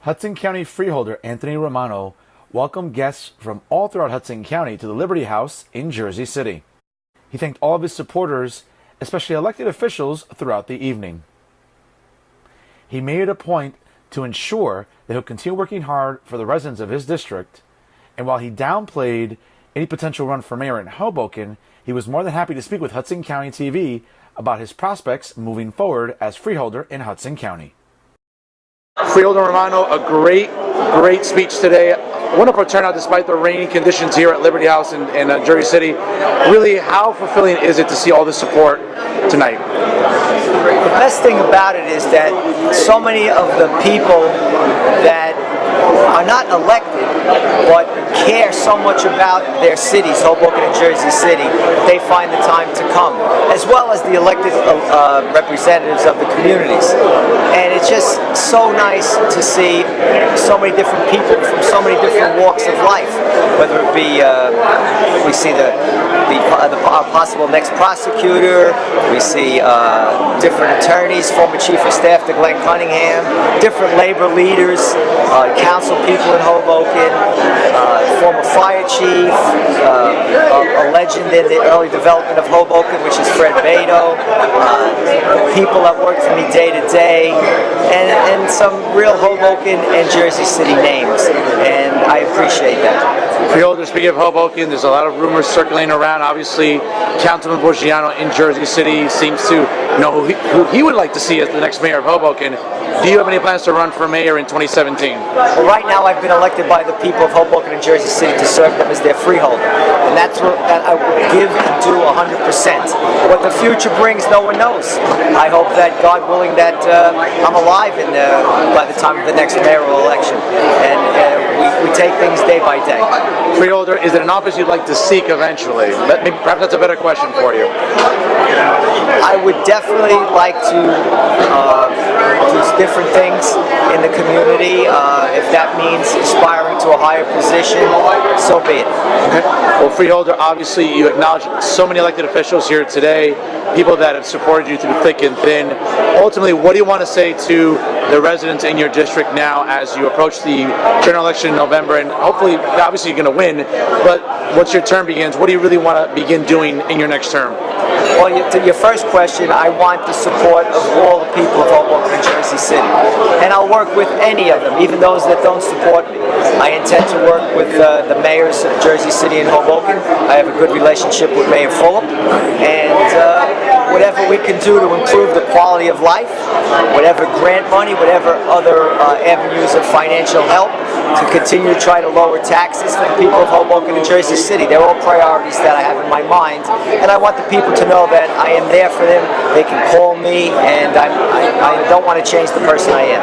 Hudson County Freeholder Anthony Romano welcomed guests from all throughout Hudson County to the Liberty House in Jersey City. He thanked all of his supporters, especially elected officials, throughout the evening. He made it a point to ensure that he'll continue working hard for the residents of his district, and while he downplayed any potential run for mayor in Hoboken, he was more than happy to speak with Hudson County TV about his prospects moving forward as freeholder in Hudson County. Freeholder Romano, a great speech today. Wonderful turnout despite the rainy conditions here at Liberty House in Jersey City. Really, how fulfilling is it to see all the support tonight? The best thing about it is that so many of the people that are not elected but care so much about their cities, Hoboken and Jersey City, that they find the time to come, as well as the elected representatives of the communities. And it's just so nice to see so many different people from so many different walks of life, whether it be we see the possible next prosecutor, we see different attorneys, former chief of staff to Glenn Cunningham, different labor leaders, council people in Hoboken, former fire chief, a legend in the early development of Hoboken, which is Fred Beto, people that work for me day to day, and some real Hoboken and Jersey City names, and I appreciate that. Freeholder, speaking of Hoboken, there's a lot of rumors circulating around. Obviously, Councilman Boggiano in Jersey City seems to know who he would like to see as the next mayor of Hoboken. Do you have any plans to run for mayor in 2017? Well, right now I've been elected by the people of Hoboken and Jersey City to serve them as their freeholder, and that's what I will give and do 100%. What the future brings, no one knows. I hope that, God willing, that I'm alive by the time of the next mayoral election, and we take things day by day. Freeholder, is it an office you'd like to seek eventually? Perhaps that's a better question for you. I would definitely like to do different things in the community. If that means aspiring to a higher position, so be it. Okay. Well, Freeholder, obviously you acknowledge so many elected officials here today, people that have supported you through thick and thin. Ultimately, what do you want to say to the residents in your district now as you approach the general election in November? And hopefully, obviously you're going to win, but once your term begins, what do you really want to begin doing in your next term? Well, to your first question, I want the support of all the people of Hoboken and Jersey City. And I'll work with any of them, even those that don't support me. I intend to work with the mayors of Jersey City and Hoboken. I have a good relationship with Mayor Fulop. And whatever we can do to improve the quality of life, whatever grant money, whatever other avenues of financial help, to continue to try to lower taxes for the people of Hoboken and Jersey City. They're all priorities that I have in my mind, and I want the people to know that I am there for them. They can call me, and I don't want to change the person I am.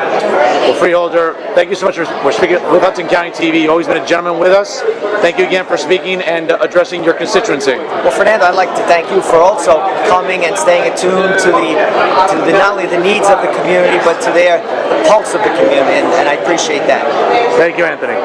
Well, Freeholder, thank you so much for speaking with Hudson County TV. You've always been a gentleman with us. Thank you again for speaking and addressing your constituency. Well, Fernando, I'd like to thank you for also coming and staying attuned to not only the needs of the community, but to the pulse of the community, and I appreciate that. Thank you, Anthony.